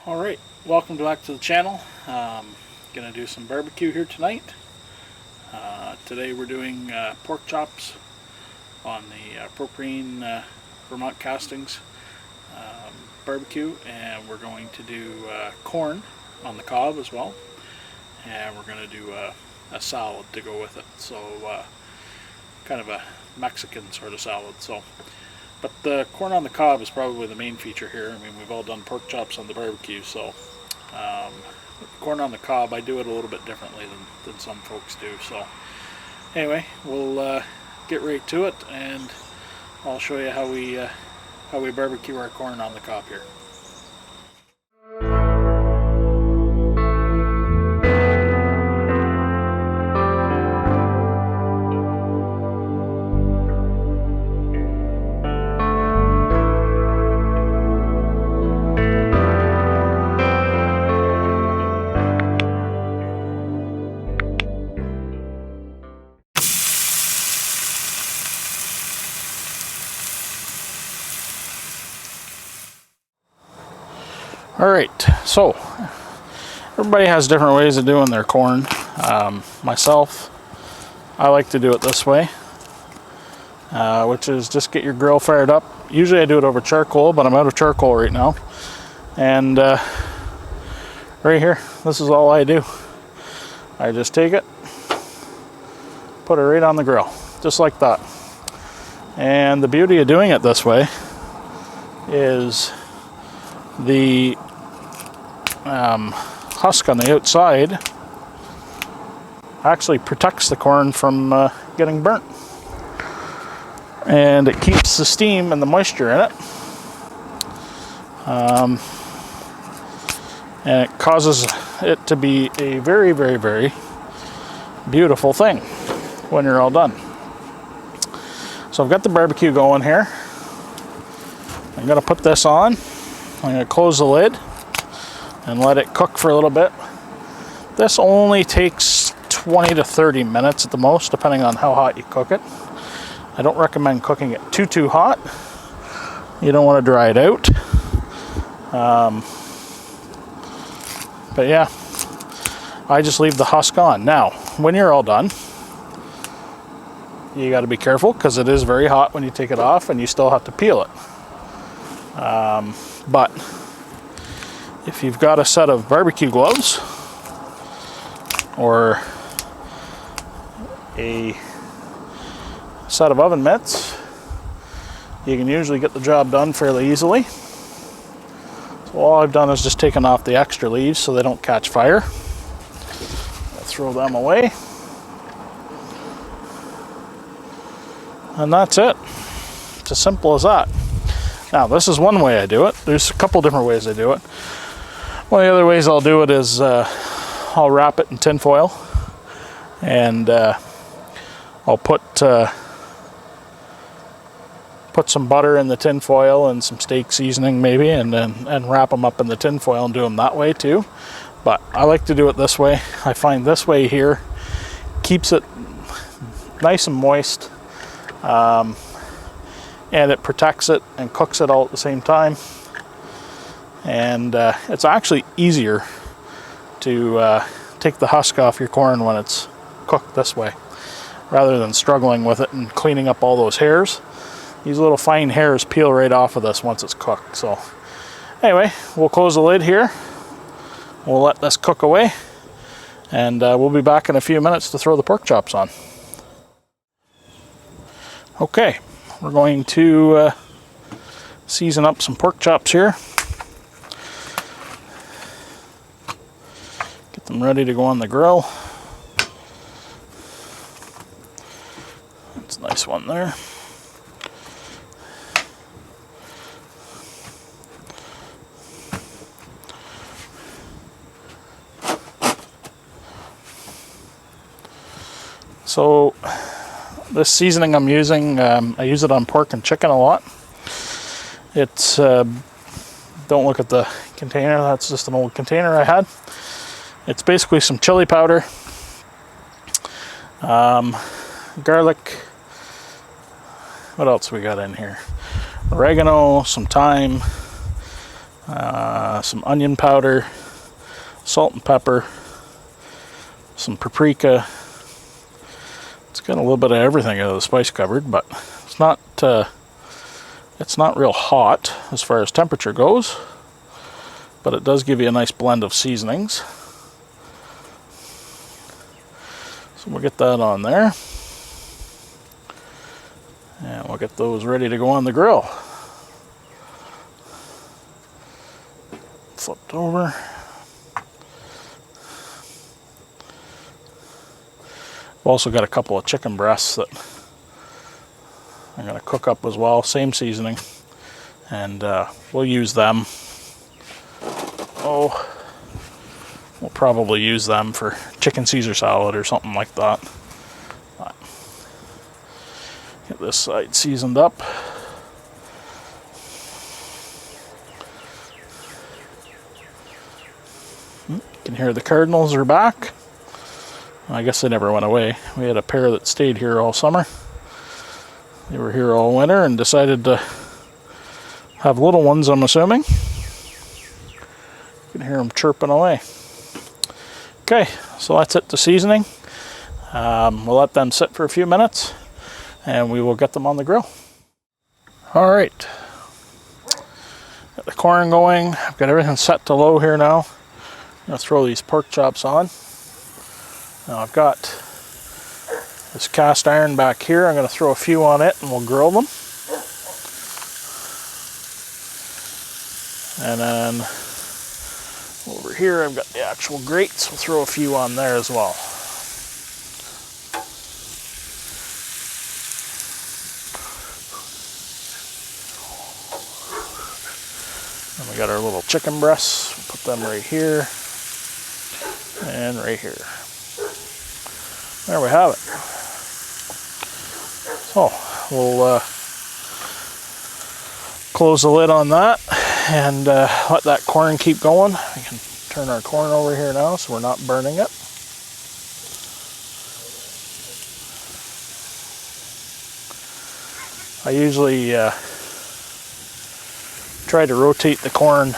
Alright, welcome back to the channel. Gonna do some barbecue here tonight. Today we're doing pork chops on the propane Vermont Castings barbecue, and we're going to do corn on the cob as well, and we're going to do a salad to go with it, so kind of a Mexican sort of salad. But the corn on the cob is probably the main feature here. I mean, we've all done pork chops on the barbecue, so corn on the cob, I do it a little bit differently than some folks do. So anyway, we'll get right to it, and I'll show you how we barbecue our corn on the cob here. Alright, so everybody has different ways of doing their corn. Myself, I like to do it this way, which is just get your grill fired up. Usually I do it over charcoal, but I'm out of charcoal right now. And right here, this is all I do. I just take it, put it right on the grill, just like that. And the beauty of doing it this way is the husk on the outside actually protects the corn from getting burnt, and it keeps the steam and the moisture in it, and it causes it to be a very, very, very beautiful thing when you're all done. So I've got the barbecue going here. I'm going to put this on. I'm going to close the lid and let it cook for a little bit. This only takes 20 to 30 minutes at the most, depending on how hot you cook it. I don't recommend cooking it too hot. You don't want to dry it out. But yeah, I just leave the husk on. Now, when you're all done, you got to be careful because it is very hot when you take it off, and you still have to peel it. But if you've got a set of barbecue gloves or a set of oven mitts, you can usually get the job done fairly easily. So all I've done is just taken off the extra leaves so they don't catch fire. I'll throw them away. And that's it. It's as simple as that. Now, this is one way I do it. There's a couple different ways I do it. One of the other ways I'll do it is I'll wrap it in tin foil, and I'll put some butter in the tin foil and some steak seasoning maybe, and wrap them up in the tin foil and do them that way too. But I like to do it this way. I find this way here keeps it nice and moist. And it protects it and cooks it all at the same time. And it's actually easier to take the husk off your corn when it's cooked this way, rather than struggling with it and cleaning up all those hairs. These little fine hairs peel right off of this once it's cooked. So anyway, we'll close the lid here. We'll let this cook away, and we'll be back in a few minutes to throw the pork chops on. Okay. We're going to season up some pork chops here. Get them ready to go on the grill. That's a nice one there. So this seasoning I'm using, I use it on pork and chicken a lot. It's, don't look at the container, that's just an old container I had. It's basically some chili powder, garlic, what else we got in here? Oregano, some thyme, some onion powder, salt and pepper, some paprika. It's got a little bit of everything out of the spice cupboard, but it's not real hot as far as temperature goes, but it does give you a nice blend of seasonings. So we'll get that on there, and we'll get those ready to go on the grill. Flipped over. I've also got a couple of chicken breasts that I'm going to cook up as well, same seasoning, and we'll use them. Oh, we'll probably use them for chicken Caesar salad or something like that. Get this side seasoned up. You can hear the cardinals are back. I guess they never went away. We had a pair that stayed here all summer. They were here all winter and decided to have little ones, I'm assuming. You can hear them chirping away. Okay, so that's it, the seasoning. We'll let them sit for a few minutes and we will get them on the grill. All right, got the corn going. I've got everything set to low here now. I'm gonna throw these pork chops on. Now I've got this cast iron back here. I'm going to throw a few on it and we'll grill them. And then over here I've got the actual grates. We'll throw a few on there as well. And we got our little chicken breasts. We'll put them right here and right here. There we have it. So we'll close the lid on that and let that corn keep going. We can turn our corn over here now so we're not burning it. I usually try to rotate the corn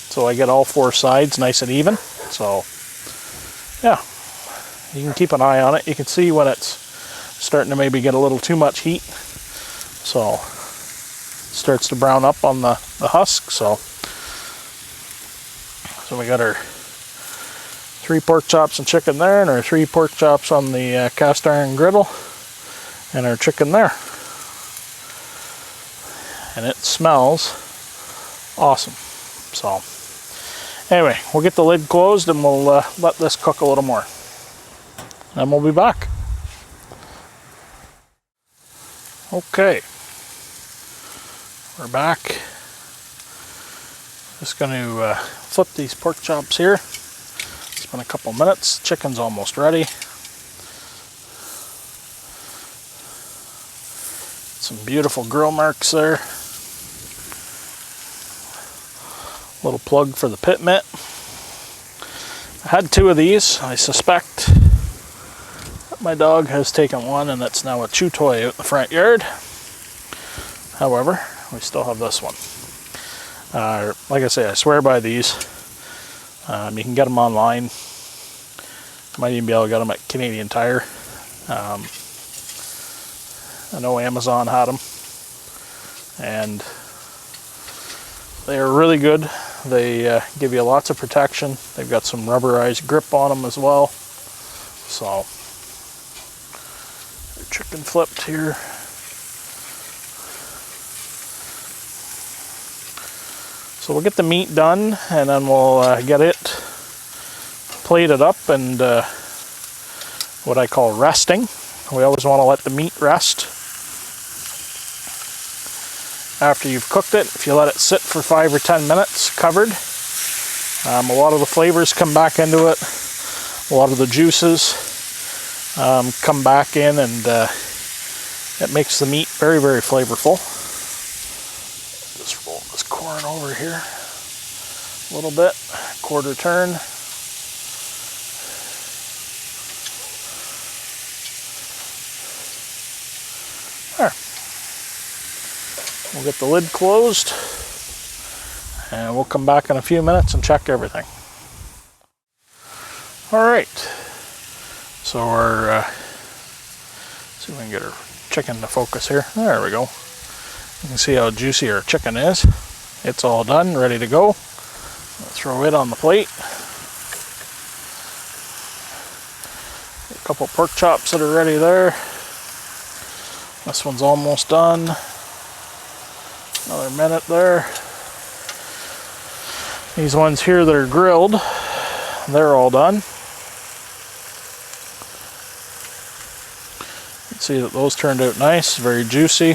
so I get all four sides nice and even. So yeah, you can keep an eye on it. You can see when it's starting to maybe get a little too much heat, so it starts to brown up on the husk. So we got our 3 pork chops and chicken there, and our 3 pork chops on the cast iron griddle, and our chicken there. And it smells awesome. So anyway, we'll get the lid closed and we'll let this cook a little more. And we'll be back. Okay, we're back. Just going to flip these pork chops here. It's been a couple minutes. Chicken's almost ready. Some beautiful grill marks there. Little plug for the pit mitt. I had 2 of these. I suspect that my dog has taken one and it's now a chew toy out in the front yard. However, we still have this one. Like I say, I swear by these. You can get them online. Might even be able to get them at Canadian Tire. I know Amazon had them. And they are really good. They give you lots of protection. They've got some rubberized grip on them as well. So, chicken flipped here. So we'll get the meat done and then we'll get it plated up and what I call resting. We always want to let the meat rest after you've cooked it. If you let it sit for 5 or 10 minutes covered, a lot of the flavors come back into it. A lot of the juices come back in, and it makes the meat very, very flavorful. Just roll this corn over here a little bit, quarter turn. There. We'll get the lid closed and we'll come back in a few minutes and check everything. Alright, so our, see if we can get our chicken to focus here. There we go. You can see how juicy our chicken is. It's all done, ready to go. I'll throw it on the plate. A couple pork chops that are ready there. This one's almost done. Another minute there. These ones here that are grilled, they're all done. You can see that those turned out nice, very juicy.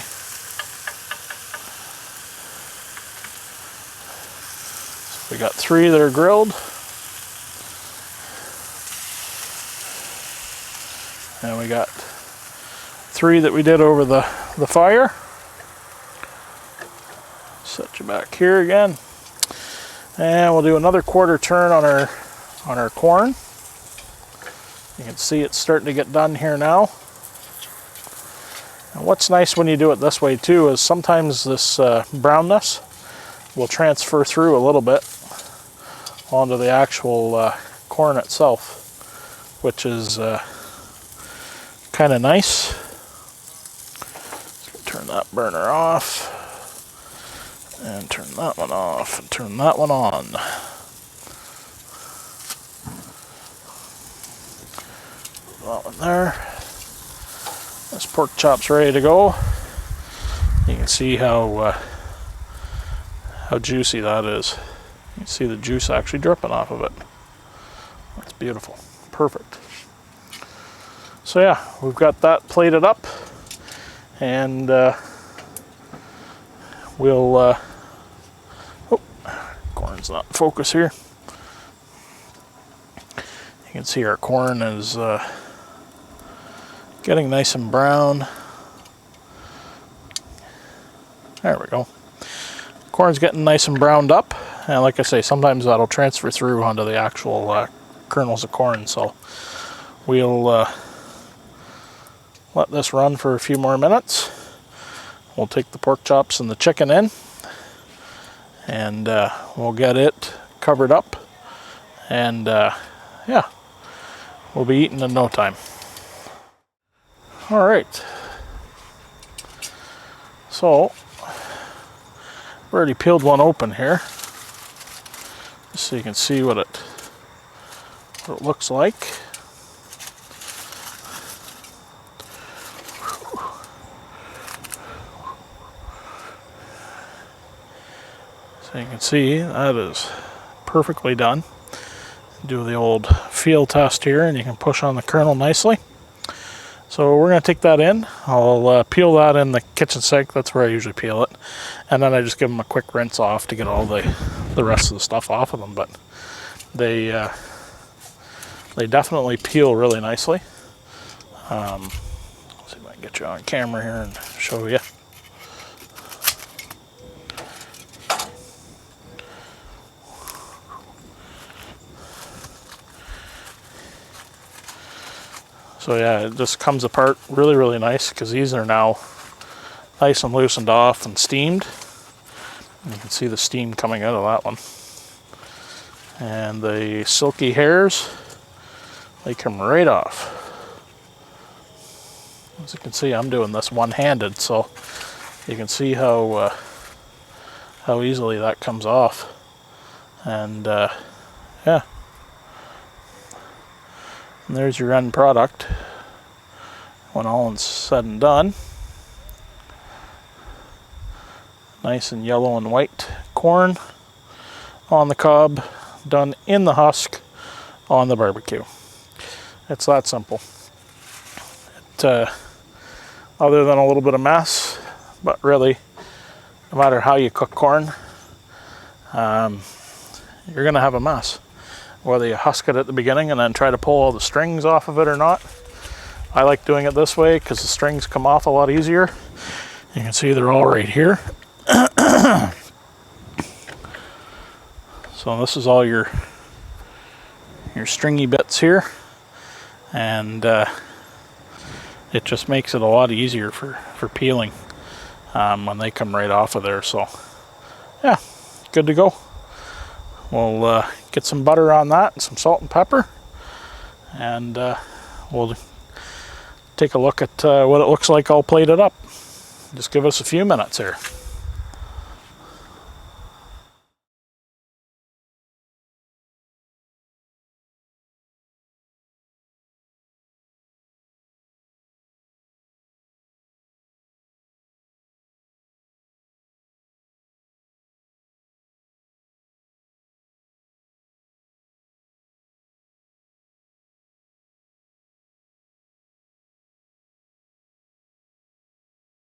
So we got 3 that are grilled. And we got 3 that we did over the fire. Set you back here again. And we'll do another quarter turn on our corn. You can see it's starting to get done here now. And what's nice when you do it this way too is sometimes this brownness will transfer through a little bit onto the actual corn itself, which is kind of nice. Turn that burner off. And turn that one off, and turn that one on. That one there. This pork chop's ready to go. You can see how juicy that is. You can see the juice actually dripping off of it. That's beautiful. Perfect. So yeah, we've got that plated up, and we'll oh, corn's not in focus here. You can see our corn is getting nice and brown. There we go. Corn's getting nice and browned up, and like I say, sometimes that'll transfer through onto the actual kernels of corn. So we'll let this run for a few more minutes. We'll take the pork chops and the chicken in, and we'll get it covered up, and yeah, we'll be eating in no time. All right, so I've already peeled one open here, just so you can see what it looks like. So you can see that is perfectly done. Do the old feel test here, and you can push on the kernel nicely. So we're going to take that in. I'll peel that in the kitchen sink. That's where I usually peel it. And then I just give them a quick rinse off to get all the rest of the stuff off of them. But they definitely peel really nicely. Let's see if I can get you on camera here and show you. So yeah, it just comes apart really, really nice, because these are now nice and loosened off and steamed. And you can see the steam coming out of that one. And the silky hairs, they come right off. As you can see, I'm doing this one-handed, so you can see how easily that comes off. And yeah. And there's your end product when all is said and done. Nice and yellow and white corn on the cob, done in the husk on the barbecue. It's that simple. Other than a little bit of mess, but really, no matter how you cook corn, you're going to have a mess. Whether you husk it at the beginning and then try to pull all the strings off of it or not. I like doing it this way because the strings come off a lot easier. You can see they're all right here. So this is all your stringy bits here, and it just makes it a lot easier for peeling. when they come right off of there. So yeah, good to go. We'll get some butter on that and some salt and pepper, and we'll take a look at what it looks like all plated up. Just give us a few minutes here.